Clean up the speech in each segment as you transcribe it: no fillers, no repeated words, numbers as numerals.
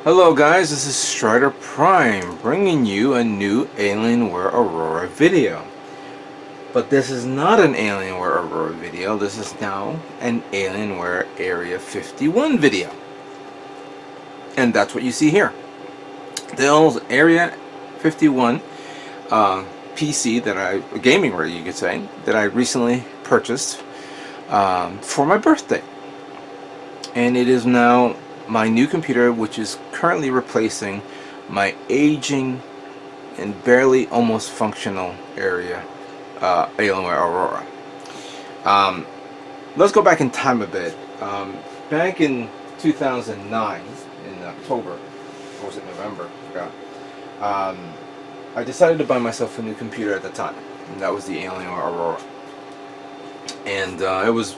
Hello guys, this is Stryderprime bringing you a new Alienware Aurora video. But this is not an Alienware Aurora video, this is now an Alienware Area-51 video. And that's what you see here. The old Area-51 PC that a gaming rig you could say, that I recently purchased for my birthday. And it is now my new computer, which is currently replacing my aging and barely almost functional Alienware Aurora. Let's go back in time a bit. Back in 2009, in October, or was it November? I forgot. I decided to buy myself a new computer at the time, and that was the Alienware Aurora. And it was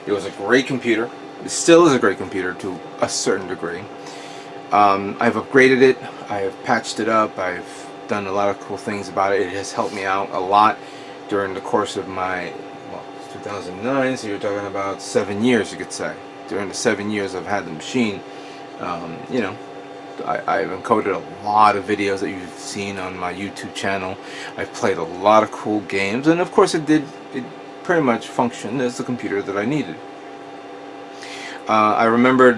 a great computer. It still is a great computer to a certain degree. I've upgraded it, I have patched it up, I've done a lot of cool things about it. It has helped me out a lot during the course of my, well, it's 2009, so you're talking about 7 years, you could say. During the 7 years I've had the machine, you know, I've encoded a lot of videos that you've seen on my YouTube channel. I've played a lot of cool games, and of course it pretty much functioned as the computer that I needed. I remember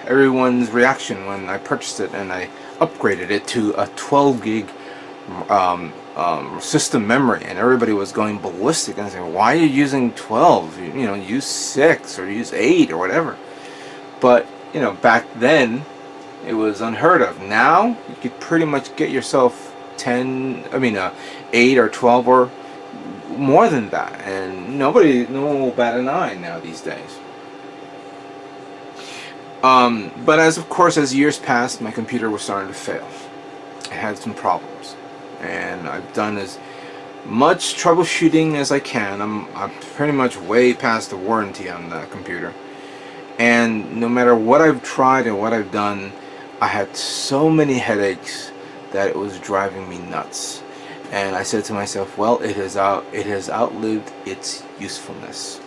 everyone's reaction when I purchased it and I upgraded it to a 12 gig system memory, and everybody was going ballistic and saying, why are you using 12? You know, use 6 or use 8 or whatever. But you know, back then it was unheard of. Now you could pretty much get yourself 8 or 12 or more than that, and no one will bat an eye now these days. But of course, as years passed, my computer was starting to fail. I had some problems, and I've done as much troubleshooting as I can. I'm pretty much way past the warranty on the computer, and no matter what I've tried and what I've done, I had so many headaches that it was driving me nuts. And I said to myself, well, it has outlived its usefulness.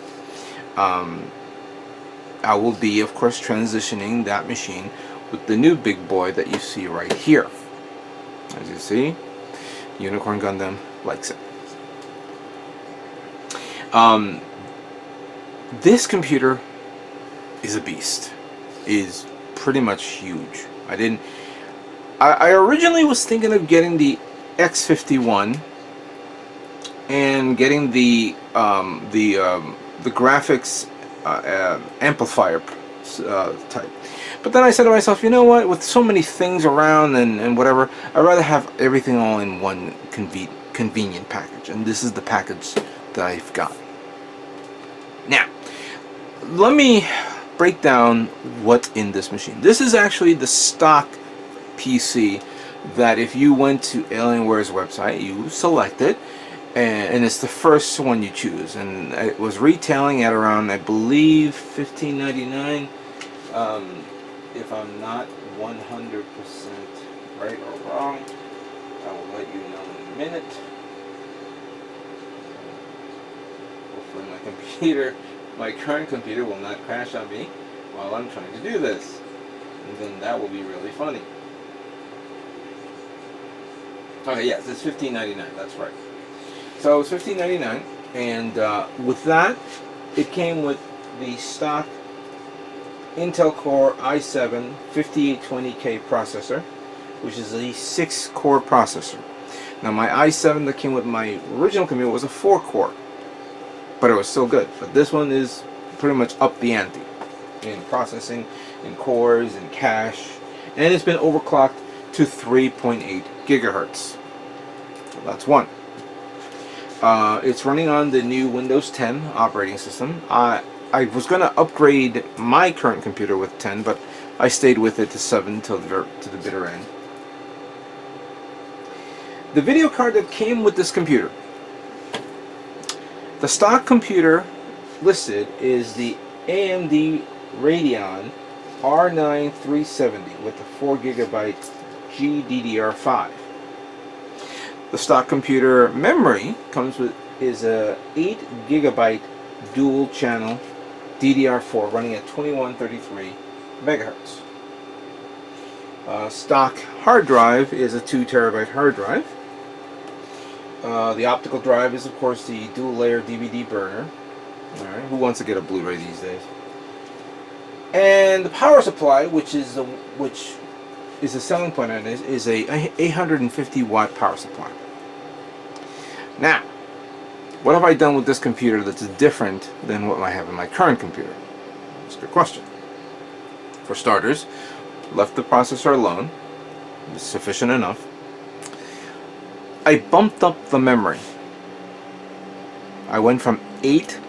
I will be, of course, transitioning that machine with the new big boy that you see right here. As you see, Unicorn Gundam likes it. This computer is a beast. Is pretty much huge. I originally was thinking of getting the X51 and getting the graphics amplifier type, but then I said to myself, you know what, with so many things around and whatever, I'd rather have everything all in one convenient package, and this is the package that I've got. Now let me break down what's in this machine. This is actually the stock PC that if you went to Alienware's website, you select it, and it's the first one you choose, and it was retailing at around, I believe, $15.99, if I'm not 100% right or wrong. I will let you know in a minute. Hopefully my current computer will not crash on me while I'm trying to do this, and then that will be really funny. Okay, yes, it's $15.99, that's right. So it's $15.99, and with that, it came with the stock Intel Core i7 5820K processor, which is a 6-core processor. Now my i7 that came with my original computer was a 4-core, but it was still good. But this one is pretty much up the ante in processing, in cores, in cache, and it's been overclocked to 3.8 gigahertz. So that's one. It's running on the new Windows 10 operating system. I was going to upgrade my current computer with 10, but I stayed with it to 7 to the bitter end. The video card that came with this computer, the stock computer listed is the AMD Radeon R9 370 with a 4 GB GDDR5. The stock computer memory is a 8 GB dual channel DDR4 running at 2133 megahertz. Stock hard drive is a 2 terabyte hard drive. The optical drive is, of course, the dual layer DVD burner. Alright, who wants to get a Blu-ray these days? And the power supply, which is the selling point on this, is a 850 watt power supply. Now, what have I done with this computer that's different than what I have in my current computer? That's a good question. For starters, left the processor alone. It's sufficient enough. I bumped up the memory. I went from 8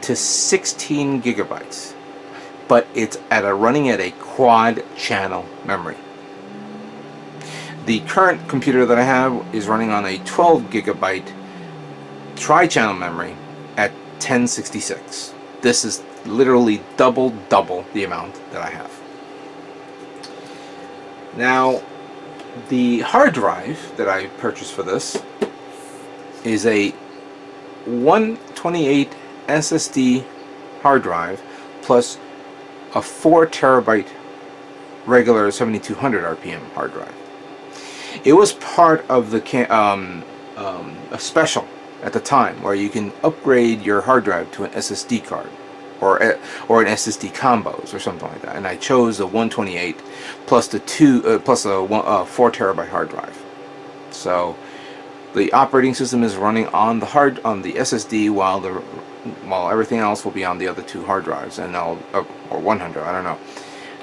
to 16 gigabytes, but it's running at a quad channel memory. The current computer that I have is running on a 12 gigabyte tri-channel memory at 1066. This is literally double the amount that I have. Now, the hard drive that I purchased for this is a 128 SSD hard drive plus a 4 terabyte regular 7200 RPM hard drive. It was part of the a special at the time where you can upgrade your hard drive to an SSD card or an SSD combos or something like that, and I chose the 128 plus the 4 terabyte hard drive. So the operating system is running on the SSD while everything else will be on the other 2 hard drives, and or 100, I don't know.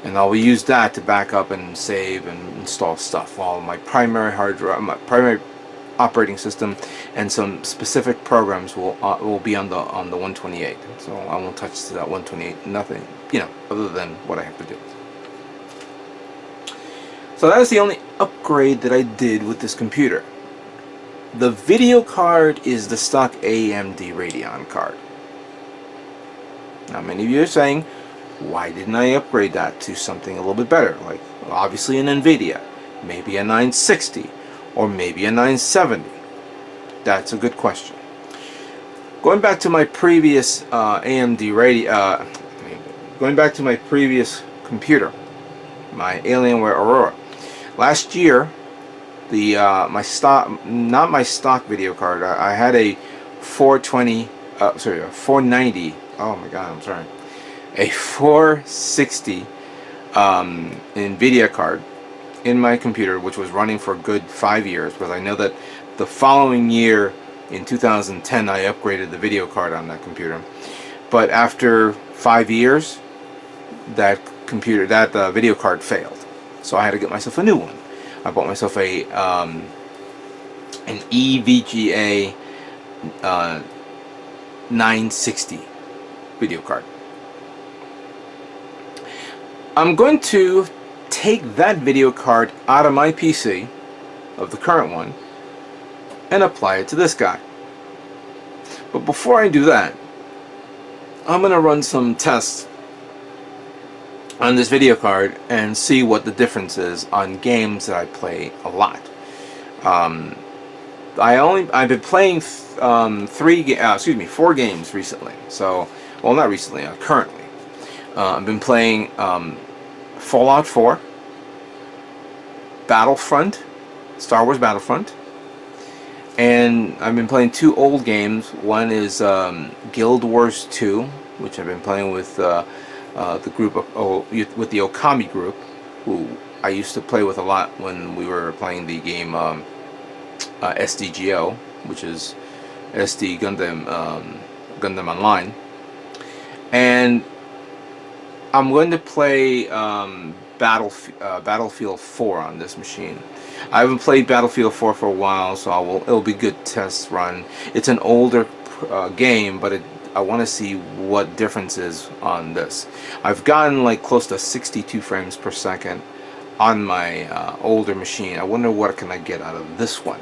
And I'll use that to back up and save and install stuff, while my primary hard drive, my primary operating system, and some specific programs will be on the 128. So I won't touch that 128. Nothing, other than what I have to do. So that is the only upgrade that I did with this computer. The video card is the stock AMD Radeon card. Now, many of you are saying, why didn't I upgrade that to something a little bit better, like obviously an NVIDIA, maybe a 960, or maybe a 970? That's a good question. Going back to my previous AMD Radeon, going back to my previous computer, my Alienware Aurora. Last year, not my stock video card. I had a 490. Oh my God, I'm sorry. A 460 NVIDIA card in my computer, which was running for a good 5 years, because I know that the following year, in 2010, I upgraded the video card on that computer. But after 5 years, that video card failed, so I had to get myself a new one. I bought myself an EVGA 960 video card. I'm going to take that video card out of my PC, of the current one, and apply it to this guy. But before I do that, I'm going to run some tests on this video card and see what the difference is on games that I play a lot. I've been playing 4 games recently. So, well, not recently, currently. I've been playing Fallout 4, Battlefront, Star Wars Battlefront, and I've been playing 2 old games. One is Guild Wars 2, which I've been playing with the group with the Okami group, who I used to play with a lot when we were playing the game SDGO, which is SD Gundam Online. And I'm going to play Battlefield 4 on this machine. I haven't played Battlefield 4 for a while, so it'll be a good test run. It's an older game, but I want to see what difference is on this. I've gotten like close to 62 frames per second on my older machine. I wonder what can I get out of this one.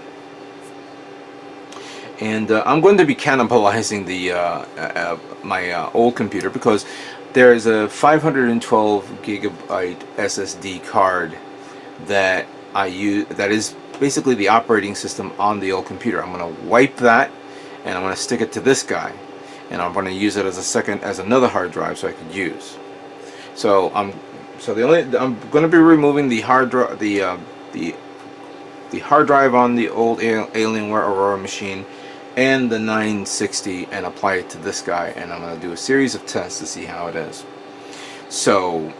And I'm going to be cannibalizing my old computer, because there's a 512 gigabyte SSD card that I use, that is basically the operating system on the old computer. I'm going to wipe that, and I'm going to stick it to this guy, and I'm going to use it as another hard drive so I could use. So So I'm going to be removing the hard drive, the hard drive on the old Alienware Aurora machine and the 960, and apply it to this guy, and I'm going to do a series of tests to see how it is. So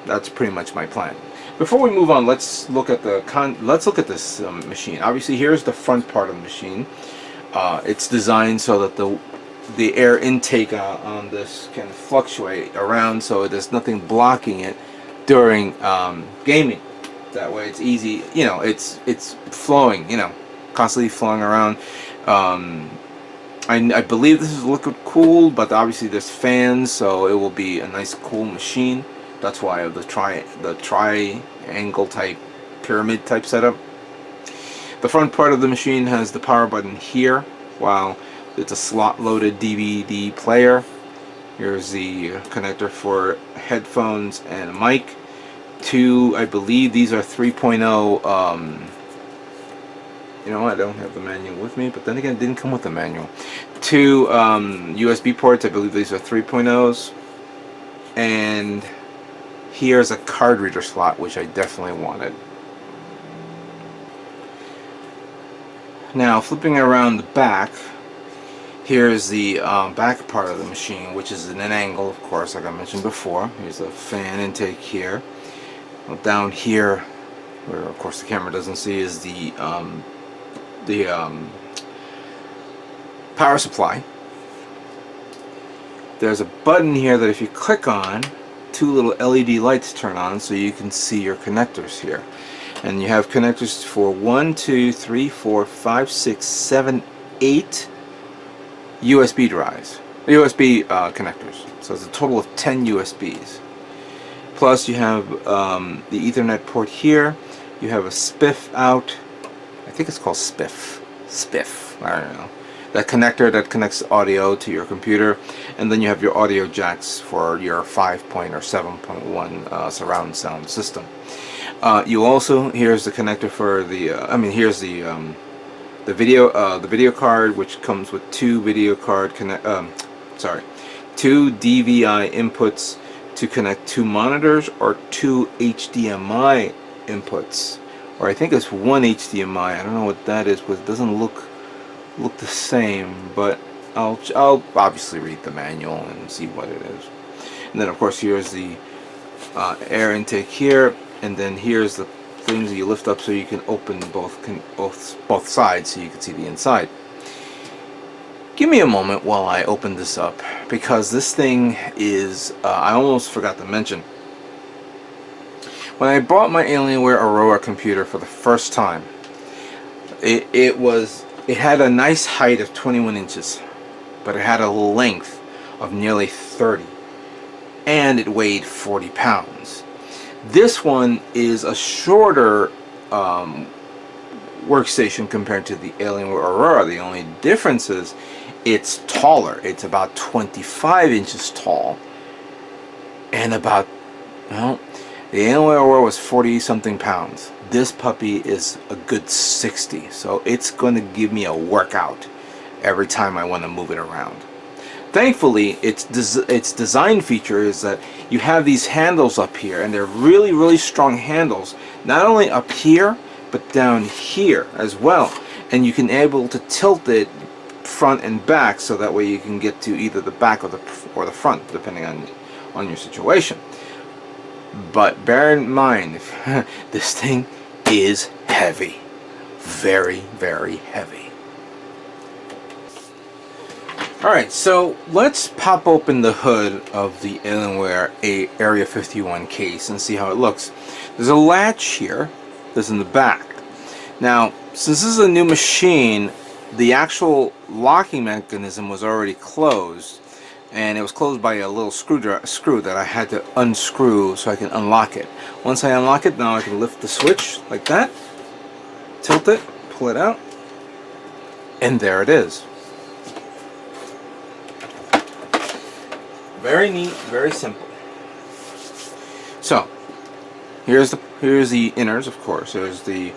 that's pretty much my plan. Before we move on, let's look at this machine. Obviously, here's the front part of the machine. It's designed so that the air intake on this can fluctuate around, so there's nothing blocking it during gaming. That way it's easy, you know, it's flowing, you know, constantly flowing around. I believe this is liquid cooled, but obviously there's fans, so it will be a nice cool machine. That's why I have the triangle type, pyramid type setup. The front part of the machine has the power button here, while it's a slot loaded DVD player. Here's the connector for headphones and a mic. I believe these are 3.0, you know, I don't have the manual with me, but then again, it didn't come with the manual. 2 USB ports, I believe these are 3.0s, and here's a card reader slot, which I definitely wanted. Now, flipping around the back, here's the back part of the machine, which is in an angle, of course, like I mentioned before. Here's a fan intake here. Well, down here, where of course the camera doesn't see, is the power supply. There's a button here that if you click on, 2 little LED lights turn on, so you can see your connectors here. And you have connectors for 1, 2, 3, 4, 5, 6, 7, 8 USB drives, USB connectors. So it's a total of 10 USBs. Plus you have the Ethernet port here. You have a spiff out. I think it's called spiff. I don't know. That connector that connects audio to your computer, and then you have your audio jacks for your 5. or 7.1 surround sound system. You also, here's the connector for the. Here's the video card, which comes with 2 video card 2 DVI inputs to connect 2 monitors, or 2 HDMI inputs, or I think it's 1 HDMI. I don't know what that is, because it doesn't look the same, but I'll obviously read the manual and see what it is. And then of course here's the air intake here, and then here's the things that you lift up so you can open both sides so you can see the inside. Give me a moment while I open this up, because this thing is, I almost forgot to mention. When I bought my Alienware Aurora computer for the first time, it had a nice height of 21 inches, but it had a length of nearly 30, and it weighed 40 pounds. This one is a shorter workstation compared to the Alienware Aurora. The only difference is it's taller. It's about 25 inches tall, and about, well, the Alienware Aurora was 40 something pounds. This puppy is a good 60, so it's going to give me a workout every time I want to move it around. Thankfully, its design feature is that you have these handles up here, and they're really, really strong handles, not only up here but down here as well, and you can able to tilt it front and back, so that way you can get to either the back or the front, depending on your situation. But bear in mind, this thing is heavy, very, very heavy. Alright, so let's pop open the hood of the Alienware Area-51 case and see how it looks. There's a latch here that's in the back. Now, since this is a new machine, the actual locking mechanism was already closed, and it was closed by a little screw that I had to unscrew so I can unlock it. Once I unlock it, now I can lift the switch like that, tilt it, pull it out, and there it is. Very neat, very simple. So here's the inners, of course. There's the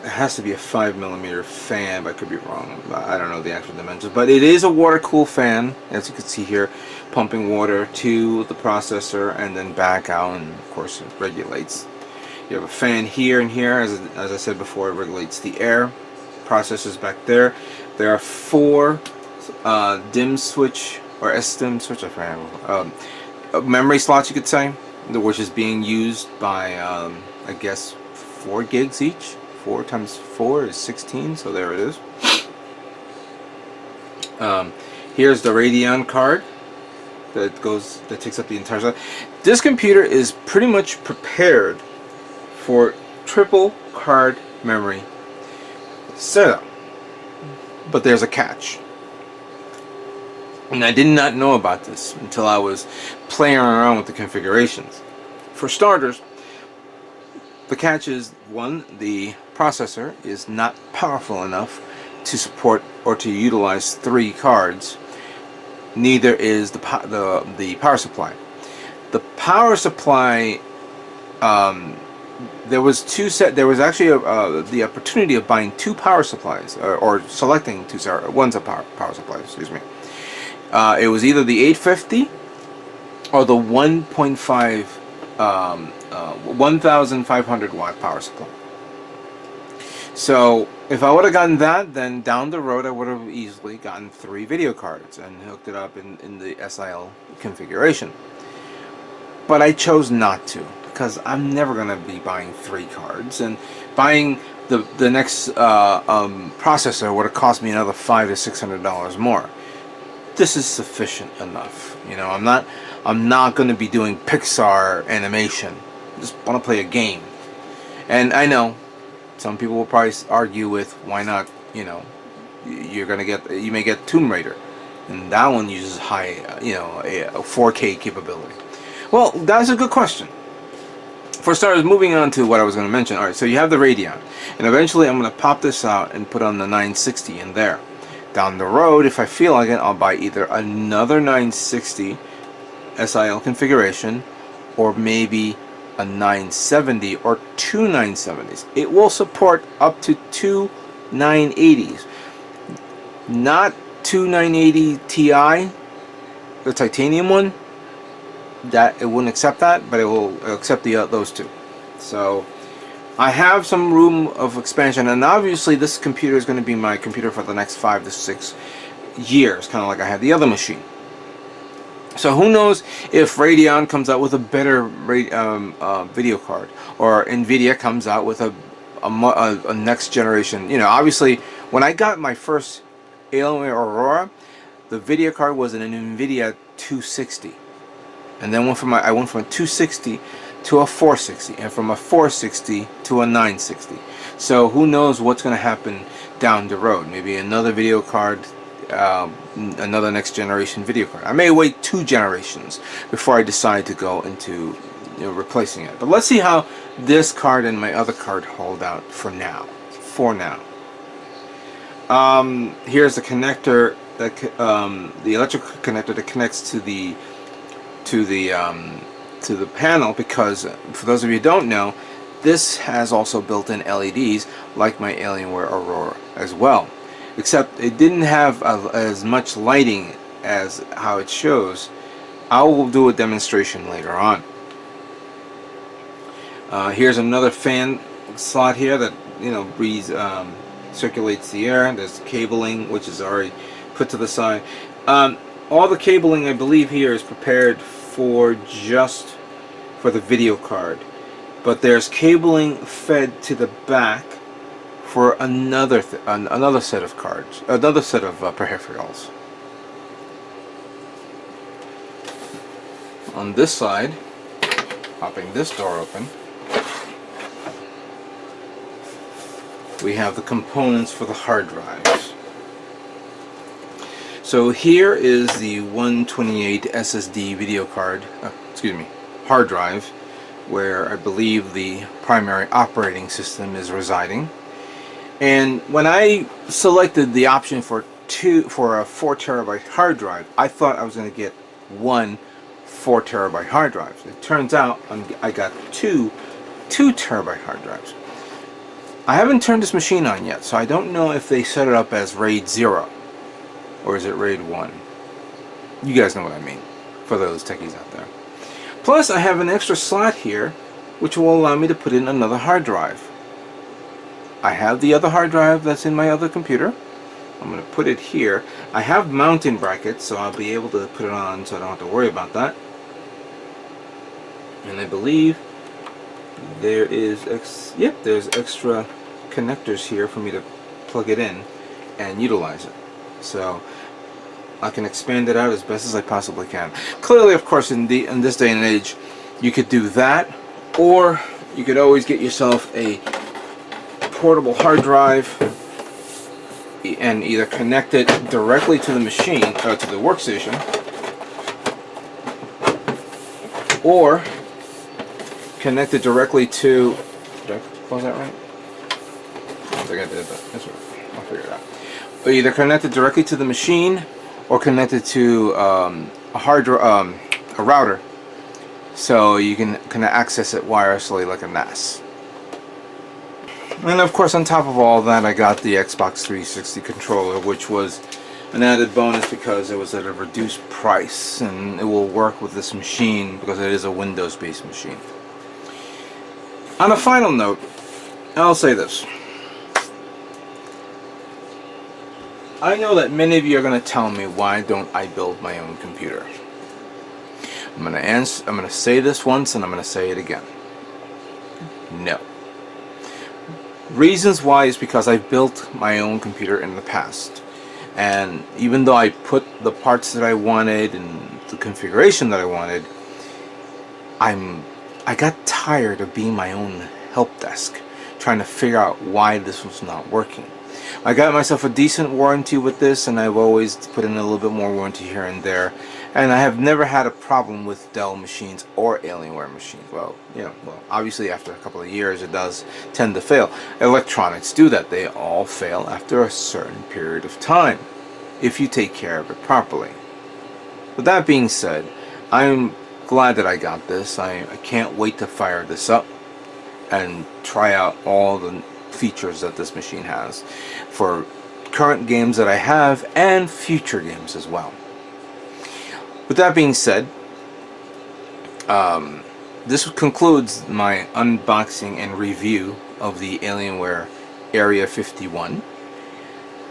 it has to be a 5mm fan, but I could be wrong. I don't know the actual dimensions, but it is a water-cooled fan, as you can see here, pumping water to the processor and then back out, and of course it regulates. You have a fan here and here, as I said before, it regulates the air. Processors back there. There are 4 DIMM switch or SDIMM switch, I forget, memory slots, you could say, which is being used by I guess 4 gigs each. 4 times 4 is 16, so there it is. Here's the Radeon card that takes up the entire side. This computer is pretty much prepared for triple card memory setup, but there's a catch, and I did not know about this until I was playing around with the configurations. For starters, the catch is, one, the processor is not powerful enough to support or to utilize 3 cards. Neither is the power supply. The power supply, there was actually the opportunity of buying 2 power supplies, or selecting one's a power supply. Excuse me. It was either the 850 or the 1.5 1,500 watt power supply. So if I would have gotten that, then down the road I would have easily gotten 3 video cards and hooked it up in the SIL configuration. But I chose not to, because I'm never going to be buying 3 cards, and buying the next processor would have cost me another $500 to $600 more. This is sufficient enough. You know, I'm not going to be doing Pixar animation. I just want to play a game. And I know some people will probably argue with, why not? You know, you may get Tomb Raider, and that one uses high, a 4K capability. Well, that's a good question. For starters, moving on to what I was going to mention. Alright, so you have the Radeon, and eventually I'm going to pop this out and put on the 960 in there. Down the road, if I feel like it, I'll buy either another 960 SIL configuration, or maybe a 970 or 2 970s. It will support up to 2 980s. Not 2 980 Ti, the titanium one. That it wouldn't accept that, but it will accept those 2. So I have some room of expansion, and obviously this computer is going to be my computer for the next 5 to 6 years, kind of like I had the other machine. So who knows if Radeon comes out with a better video card, or Nvidia comes out with a next generation. You know, obviously when I got my first Alienware Aurora, the video card was an Nvidia 260, and then I went from a 260 to a 460, and from a 460 to a 960. So who knows what's going to happen down the road? Maybe another video card, another next generation video card. I may wait 2 generations before I decide to go into replacing it. But let's see how this card and my other card hold out for now. Here's the connector, that the electrical connector that connects to the panel, because for those of you who don't know, this has also built-in LEDs like my Alienware Aurora as well, except it didn't have as much lighting as how it shows. I will do a demonstration later on. Here's another fan slot here that circulates the air. There's cabling, which is already put to the side. All the cabling, I believe, here is prepared just for the video card, but there's cabling fed to the back for another set of cards, another set of peripherals. On this side, popping this door open, we have the components for the hard drives. So here is the 128 SSD video card, hard drive, where I believe the primary operating system is residing. And when I selected the option for a 4 terabyte hard drive, I thought I was going to get 1 4 terabyte hard drive. It turns out I got two 2 terabyte hard drives. I haven't turned this machine on yet, so I don't know if they set it up as RAID 0 or is it RAID 1. You guys know what I mean, for those techies out there. Plus, I have an extra slot here, which will allow me to put in another hard drive. I have the other hard drive that's in my other computer. I'm going to put it here. I have mounting brackets, so I'll be able to put it on so I don't have to worry about that. And I believe there is there's extra connectors here for me to plug it in and utilize it. So I can expand it out as best as I possibly can. Clearly, of course, in this day and age, you could do that, or you could always get yourself a portable hard drive and either connect it directly to the machine, or to the workstation, or connect it directly to, did I close that right? I don't think I did, but that's right. I'll figure it out. But either connect it directly to the machine or connect it to a router, so you can kind of access it wirelessly like a NAS. And of course, on top of all that, I got the Xbox 360 controller, which was an added bonus because it was at a reduced price, and it will work with this machine because it is a Windows-based machine. On a final note, I'll say this. I know that many of you are going to tell me, why don't I build my own computer? I'm going to say this once and I'm going to say it again. No. Reasons why is because I've built my own computer in the past, and even though I put the parts that I wanted and the configuration that I wanted, I got tired of being my own help desk, trying to figure out why this was not working. I got myself a decent warranty with this, and I've always put in a little bit more warranty here and there, and I have never had a problem with Dell machines or Alienware machines. Well, obviously after a couple of years it does tend to fail. Electronics do that. They all fail after a certain period of time, if you take care of it properly. With that being said, I'm glad that I got this. I can't wait to fire this up and try out all the features that this machine has for current games that I have and future games as well. With that being said, this concludes my unboxing and review of the Alienware Area-51,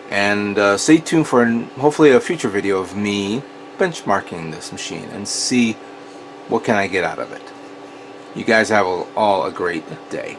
and stay tuned for hopefully a future video of me benchmarking this machine and see what can I get out of it. You guys have all a great day.